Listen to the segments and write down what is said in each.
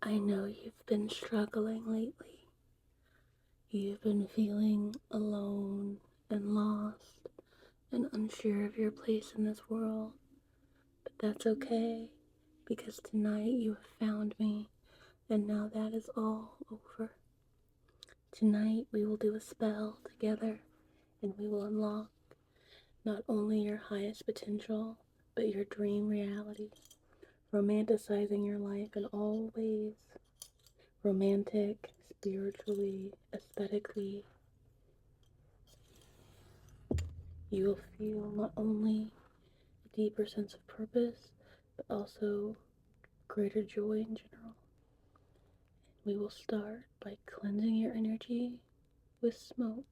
I know you've been struggling lately. You've been feeling alone and lost and unsure of your place in this world. But that's okay, because tonight you have found me, and now that is all over. Tonight we will do a spell together, and we will unlock not only your highest potential, but your dream reality, romanticizing your life in all ways. Romantic, spiritually, aesthetically. You will feel not only a deeper sense of purpose, but also greater joy in general. We will start by cleansing your energy with smoke.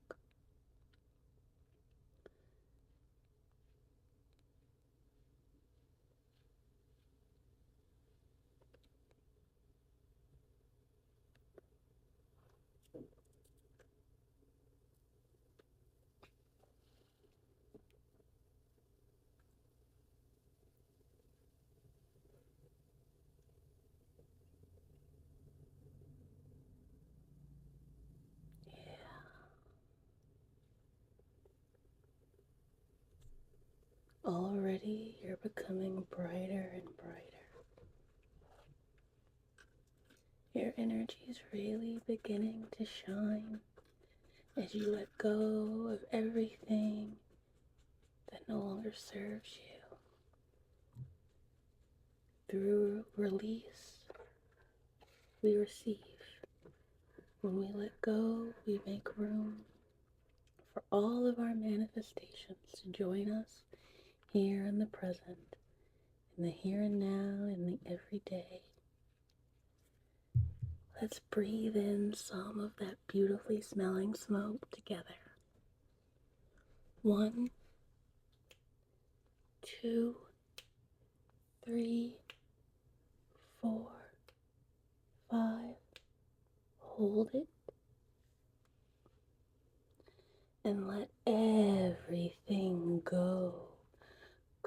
Already you're becoming brighter and brighter. Your energy is really beginning to shine as you let go of everything that no longer serves you. Through release, we receive. When we let go, we make room for all of our manifestations to join us here in the present, in the here and now, in the everyday. Let's breathe in some of that beautifully smelling smoke together. 1, 2, 3, 4, 5. Hold it and let everything go,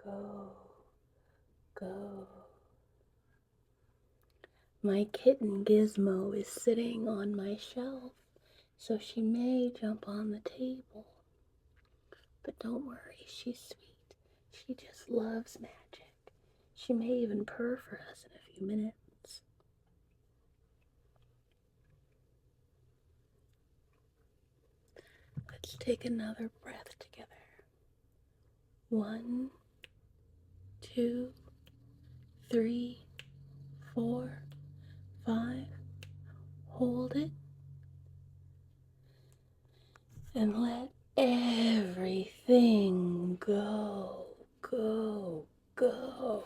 go, go. My kitten Gizmo is sitting on my shelf, so she may jump on the table. But don't worry, she's sweet. She just loves magic. She may even purr for us in a few minutes. Let's take another breath together. 1, 2, 3, 4, 5. Hold it. And let everything go, go, go.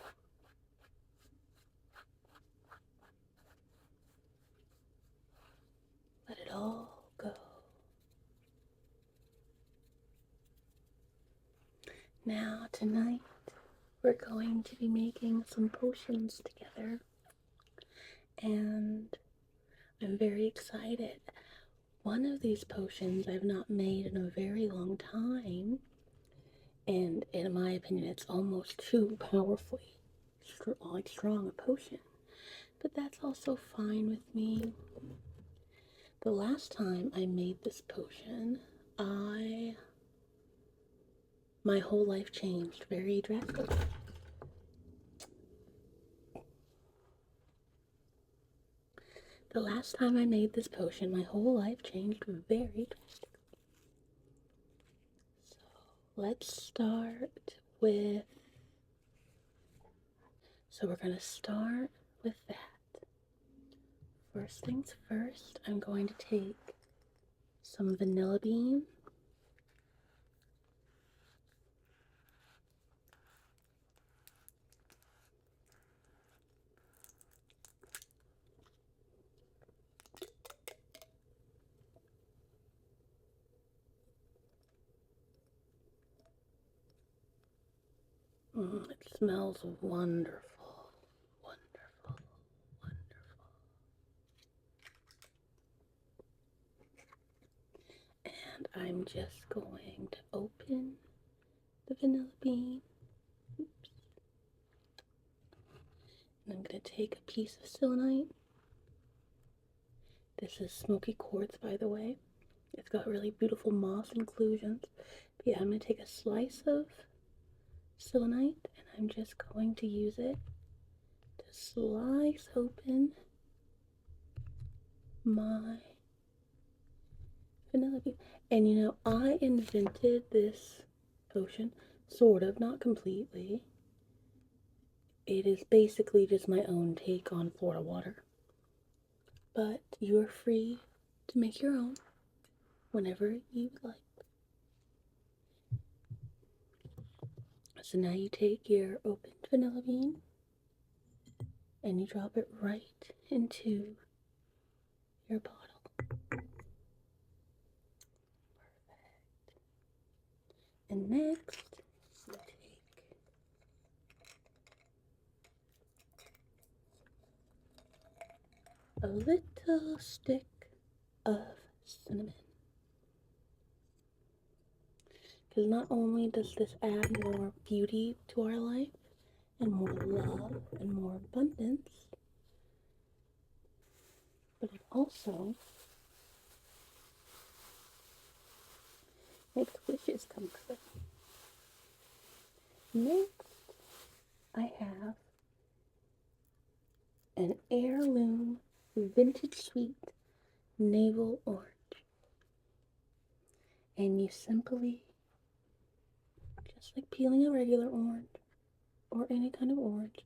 Let it all go. Now, tonight, we're going to be making some potions together. And I'm very excited. One of these potions I've not made in a very long time. And in my opinion, it's almost too powerfully strong a potion. But that's also fine with me. The last time I made this potion, my whole life changed very drastically. The last time I made this potion, my whole life changed very drastically. So let's start with, we're going to start with that. First things first, I'm going to take some vanilla bean. It smells wonderful, wonderful, wonderful. And I'm just going to open the vanilla bean. Oops. And I'm going to take a piece of selenite. This is smoky quartz, by the way. It's got really beautiful moss inclusions. But yeah, I'm going to take a slice of selenite and I'm just going to use it to slice open my vanilla bean. And you know, I invented this potion, sort of, not completely. It is basically just my own take on Florida water. But you are free to make your own whenever you like. So now you take your opened vanilla bean and you drop it right into your bottle. Perfect. And next, you take a little stick of cinnamon. Because not only does this add more beauty to our life, and more love, and more abundance, but it also makes wishes come true. Next, I have an heirloom vintage sweet navel orange. And you simply, just like peeling a regular orange, or any kind of orange,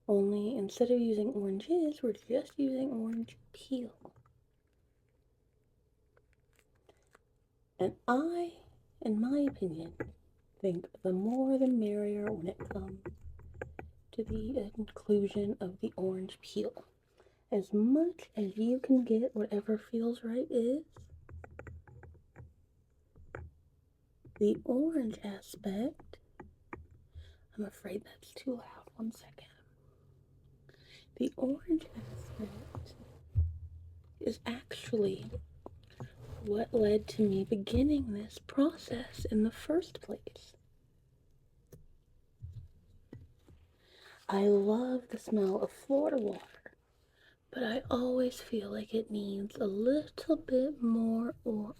only instead of using oranges, we're just using orange peel. And I, in my opinion, think the more the merrier when it comes to the inclusion of the orange peel. As much as you can get whatever feels right is, the orange aspect, I'm afraid that's too loud, 1 second. The orange aspect is actually what led to me beginning this process in the first place. I love the smell of Florida water, but I always feel like it needs a little bit more orange.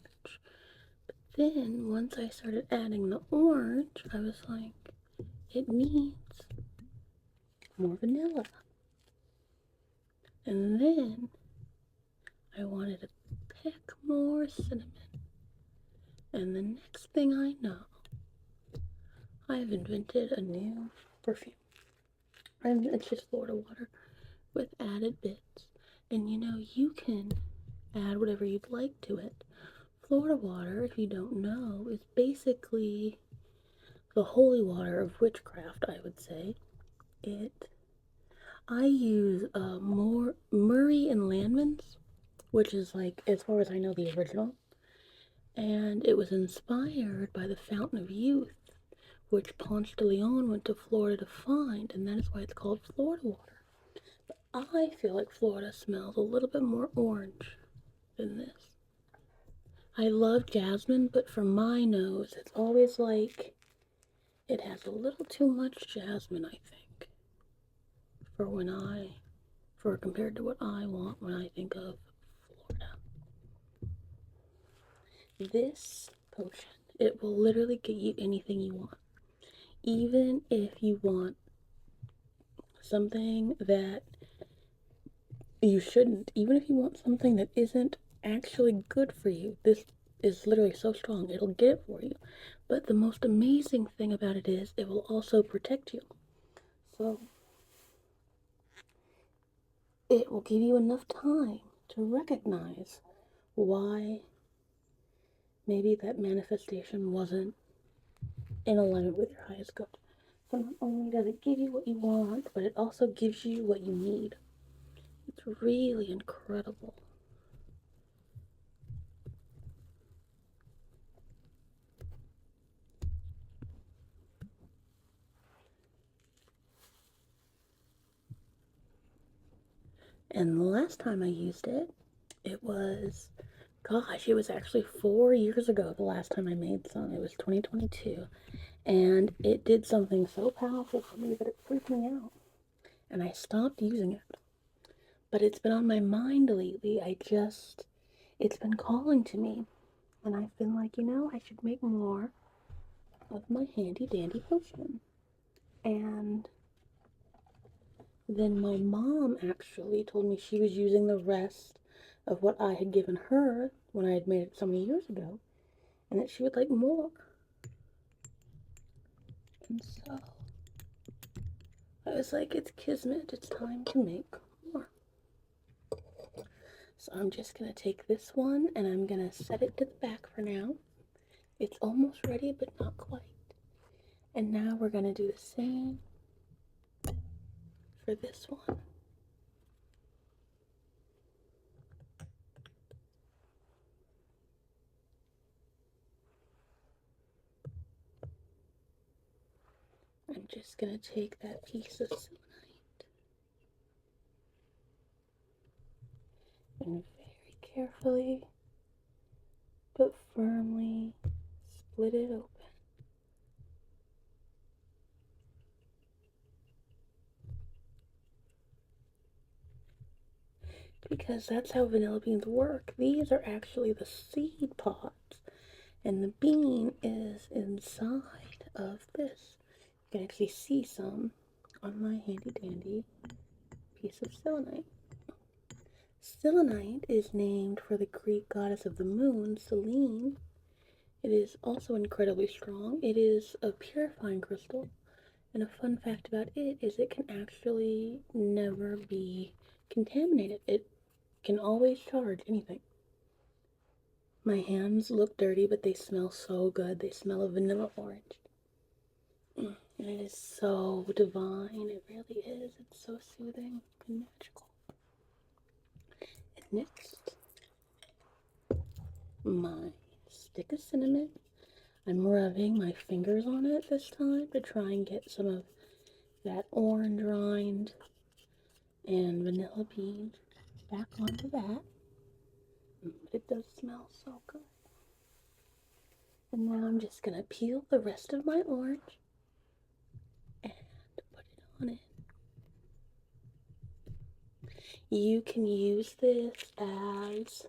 But then, once I started adding the orange, I was like, it needs more vanilla. And then, I wanted to pick more cinnamon. And the next thing I know, I've invented a new perfume. And it's just Florida water with added bits. And you know, you can add whatever you'd like to it. Florida water, if you don't know, is basically the holy water of witchcraft, I would say. I use more Murray and Landman's, which is like, as far as I know, the original. And it was inspired by the Fountain of Youth, which Ponce de Leon went to Florida to find, and that is why it's called Florida water. But I feel like Florida smells a little bit more orange than this. I love jasmine, but for my nose, it's always like it has a little too much jasmine, I think, for compared to what I want when I think of Florida. This potion, it will literally get you anything you want. Even if you want something that you shouldn't, even if you want something that isn't actually good for you, this is literally so strong, it'll get it for you. But the most amazing thing about it is it will also protect you. So it will give you enough time to recognize why maybe that manifestation wasn't in alignment with your highest good. So not only does it give you what you want, but it also gives you what you need. It's really incredible. And the last time I used it, it was actually 4 years ago the last time I made some. It was 2022. And it did something so powerful for me that it freaked me out. and I stopped using it. But it's been on my mind lately. It's been calling to me. And I've been like, I should make more of my handy dandy potion. And then my mom actually told me she was using the rest of what I had given her when I had made it so many years ago, and that she would like more. And so I was like, it's kismet, it's time to make more. So I'm just gonna take this one and I'm gonna set it to the back for now. It's almost ready, but not quite. And now we're gonna do the same for this one. I'm just gonna take that piece of selenite and very carefully but firmly split it open. Because that's how vanilla beans work. These are actually the seed pods, and the bean is inside of this. You can actually see some on my handy dandy piece of selenite. Selenite is named for the Greek goddess of the moon, Selene. It is also incredibly strong. It is a purifying crystal, and a fun fact about it is it can actually never be contaminated. It can always charge anything. My hands look dirty, but they smell so good. They smell of vanilla orange. And it is so divine. It really is. It's so soothing and magical. And next, my stick of cinnamon. I'm rubbing my fingers on it this time to try and get some of that orange rind and vanilla bean back onto that. But it does smell so good. And now I'm just going to peel the rest of my orange and put it on it. You can use this as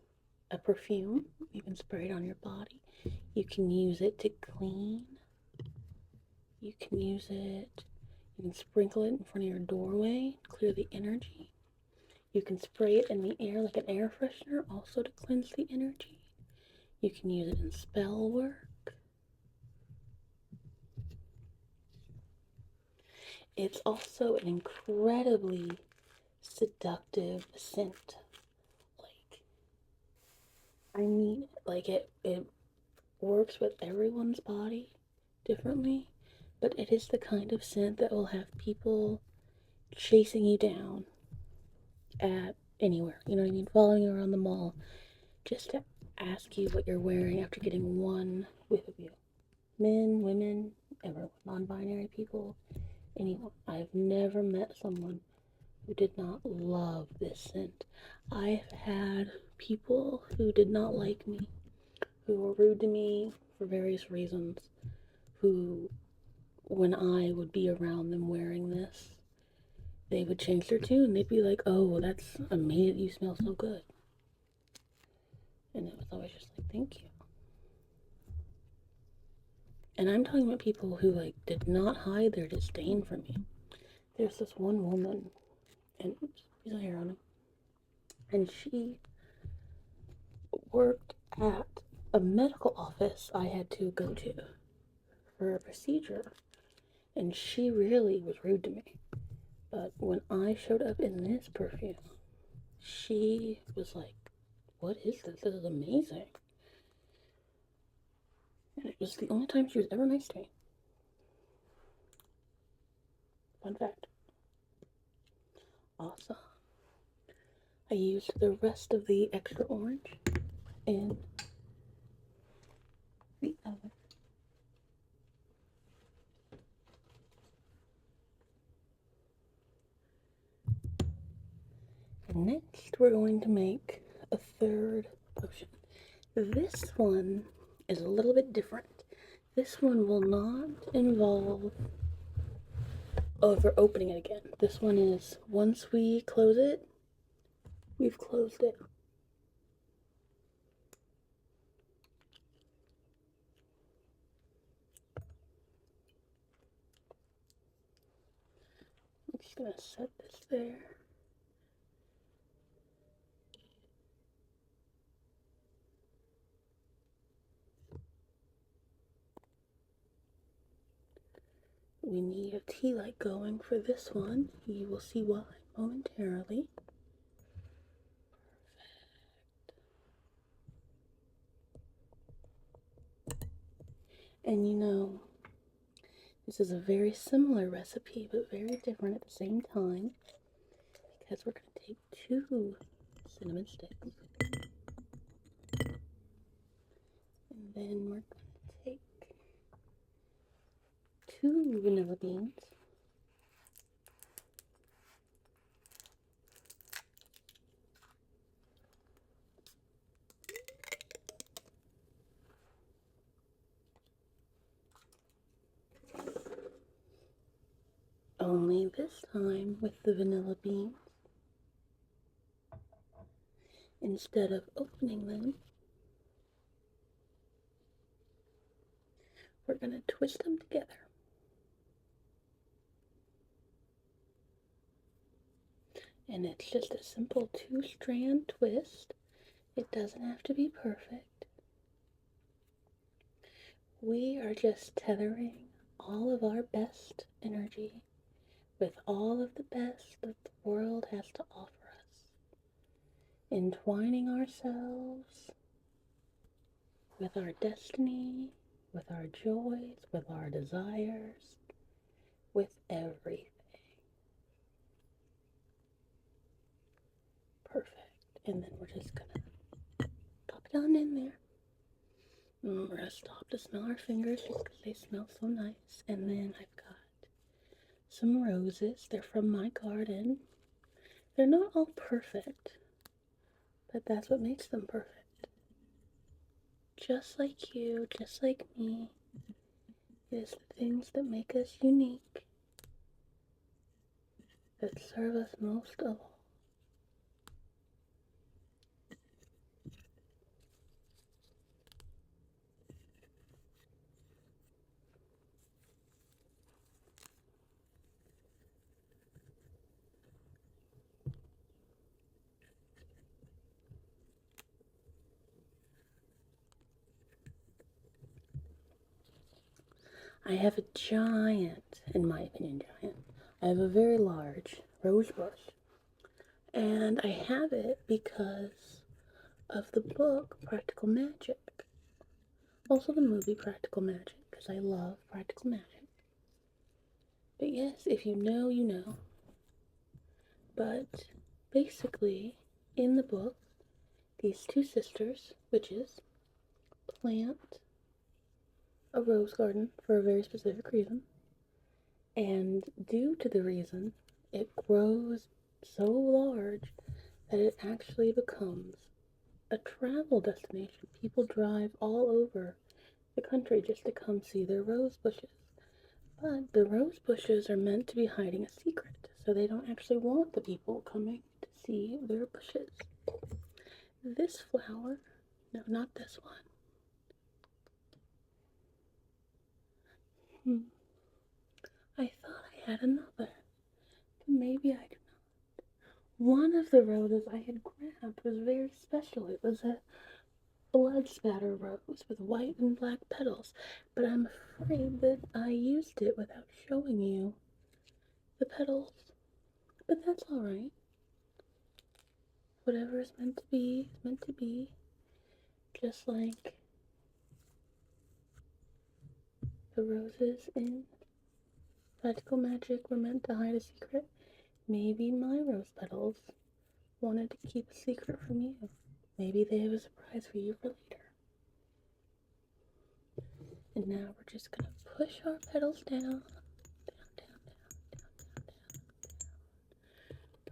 a perfume. You can spray it on your body. You can use it to clean. You can use it, you can sprinkle it in front of your doorway, clear the energy. You can spray it in the air like an air freshener, also to cleanse the energy. You can use it in spell work. It's also an incredibly seductive scent. It works with everyone's body differently, but it is the kind of scent that will have people chasing you down at anywhere, you know what I mean, following you around the mall just to ask you what you're wearing after getting one whiff of you. Men, women, everyone, non-binary people, anyone. I've never met someone who did not love this scent. I've had people who did not like me, who were rude to me for various reasons, who, when I would be around them wearing this, they would change their tune. They'd be like, oh, that's amazing, you smell so good. And it was always just like, thank you. And I'm talking about people who, like, did not hide their disdain for me. There's this one woman, and oops, there's a hair on him, and she worked at a medical office I had to go to for a procedure, and she really was rude to me. But when I showed up in this perfume, she was like, what is this? This is amazing. And it was the only time she was ever nice to me. Fun fact. Awesome. I used the rest of the extra orange in the oven. And next we're going to make a third potion. This one is a little bit different. This one will not involve over opening it again. This one is, once we close it, we've closed it. I'm just gonna set this there. We need a tea light going for this one. You will see why momentarily. And you know, this is a very similar recipe, but very different at the same time, because we're going to take 2 cinnamon sticks, and then we're going to take 2 vanilla beans, only this time with the vanilla beans, instead of opening them, we're going to twist them together. And it's just a simple 2-strand twist. It doesn't have to be perfect. We are just tethering all of our best energy with all of the best that the world has to offer us, entwining ourselves with our destiny, with our joys, with our desires, with everything. Perfect. And then we're just gonna pop it on in there. And we're gonna stop to smell our fingers just because they smell so nice. And then I've got some roses. They're from my garden. They're not all perfect, but that's what makes them perfect. Just like you, just like me, it is the things that make us unique that serve us most of all. I have a giant, in my opinion, I have a very large rose bush. And I have it because of the book Practical Magic. Also the movie Practical Magic, because I love practical magic. But yes, if you know, you know. But basically, in the book, these 2 sisters, witches, plant a rose garden for a very specific reason. And due to the reason, it grows so large that it actually becomes a travel destination. People drive all over the country just to come see their rose bushes. But the rose bushes are meant to be hiding a secret, so they don't actually want the people coming to see their bushes. This flower, no, not this one. I thought I had another, but maybe I do not. One of the roses I had grabbed was very special. It was a blood spatter rose with white and black petals, but I'm afraid that I used it without showing you the petals. But that's alright. Whatever is meant to be is meant to be. Just like the roses in Practical Magic were meant to hide a secret, maybe my rose petals wanted to keep a secret from you. Maybe they have a surprise for you for later. And now we're just gonna push our petals down, down, down, down, down, down.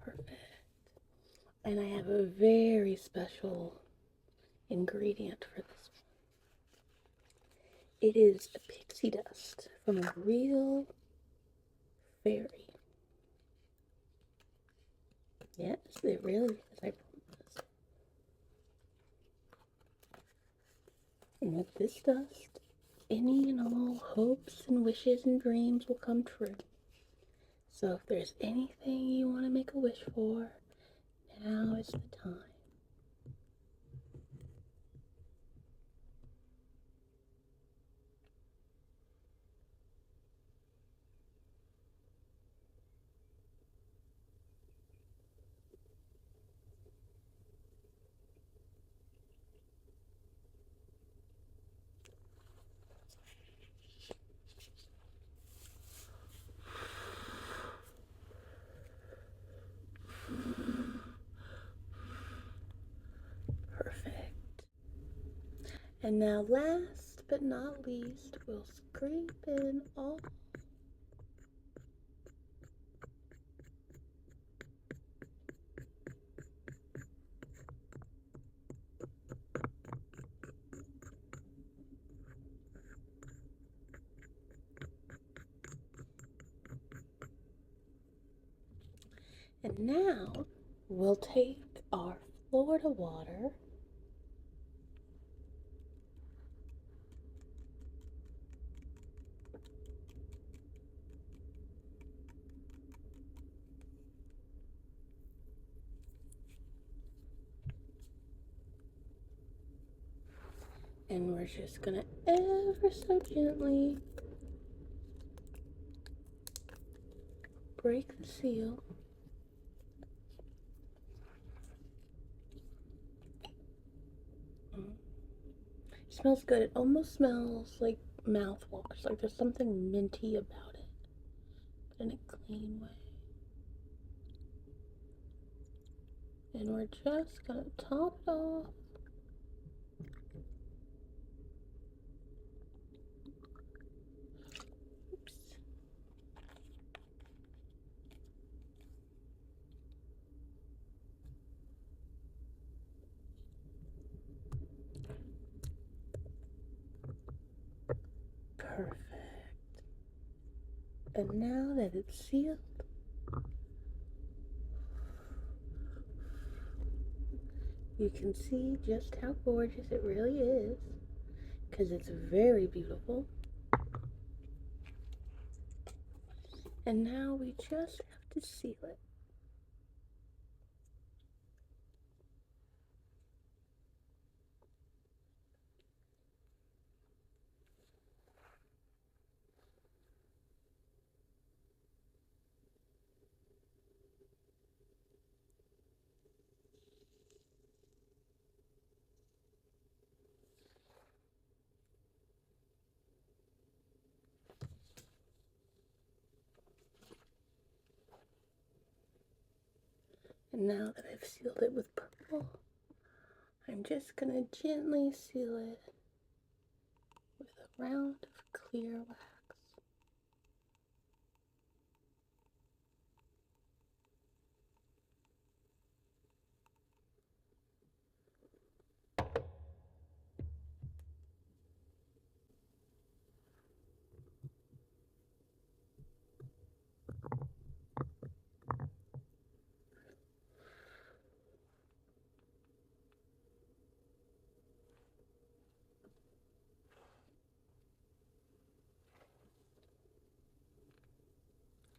Perfect. And I have a very special ingredient for this one. It is a pixie dust from a real fairy. Yes, it really is, I promise. And with this dust, any and all hopes and wishes and dreams will come true. So if there's anything you want to make a wish for, now is the time. Perfect. And now last but not least, we'll scrape in all. And now we'll take our Florida water and we're just gonna ever so gently break the seal. It smells good. It almost smells like mouthwash, like there's something minty about it, but in a clean way. And we're just gonna top it off. Oops. Perfect. And now that it's sealed, you can see just how gorgeous it really is, because it's very beautiful. And now we just have to seal it. And now that I've sealed it with purple, I'm just gonna gently seal it with a round of clear wax.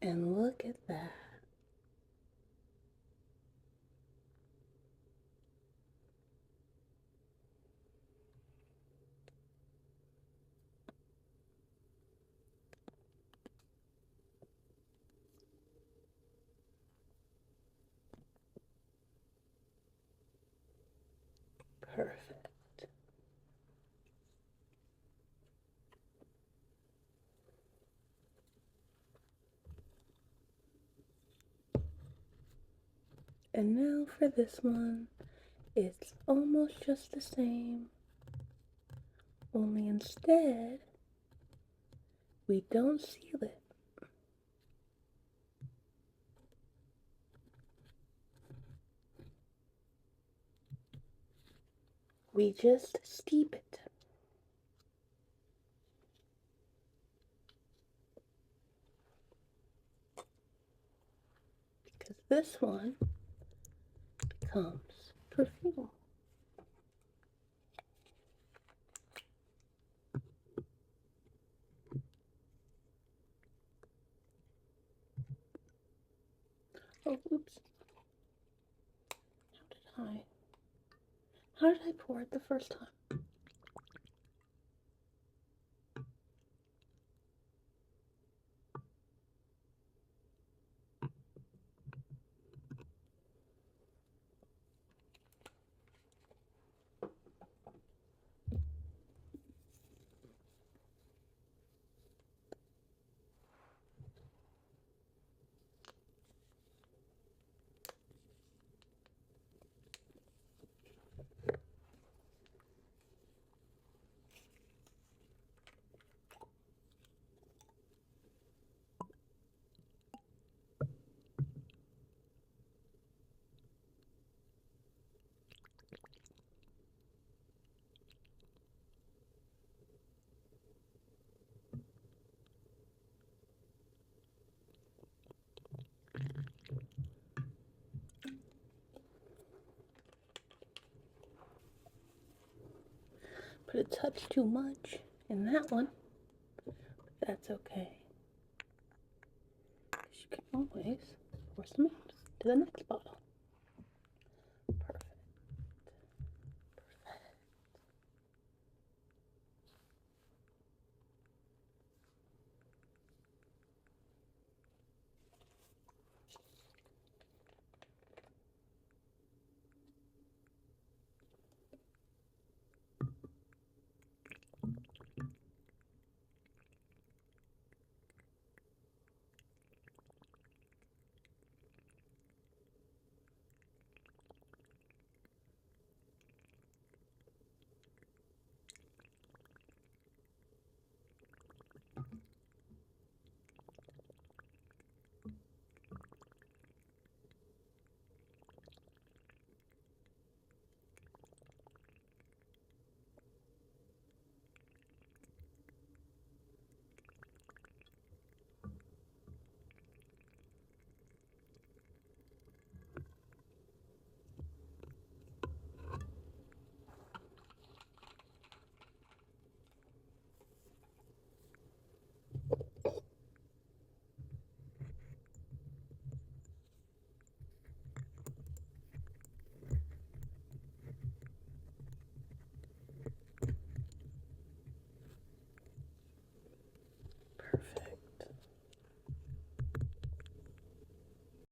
And look at that. Perfect. And now for this one, it's almost just the same, only instead, we don't seal it. We just steep it. Because this one becomes perfume. Oh, oops. How did I pour it the first time? Put a touch too much in that one. But that's okay. You can always pour some out to the next bottle.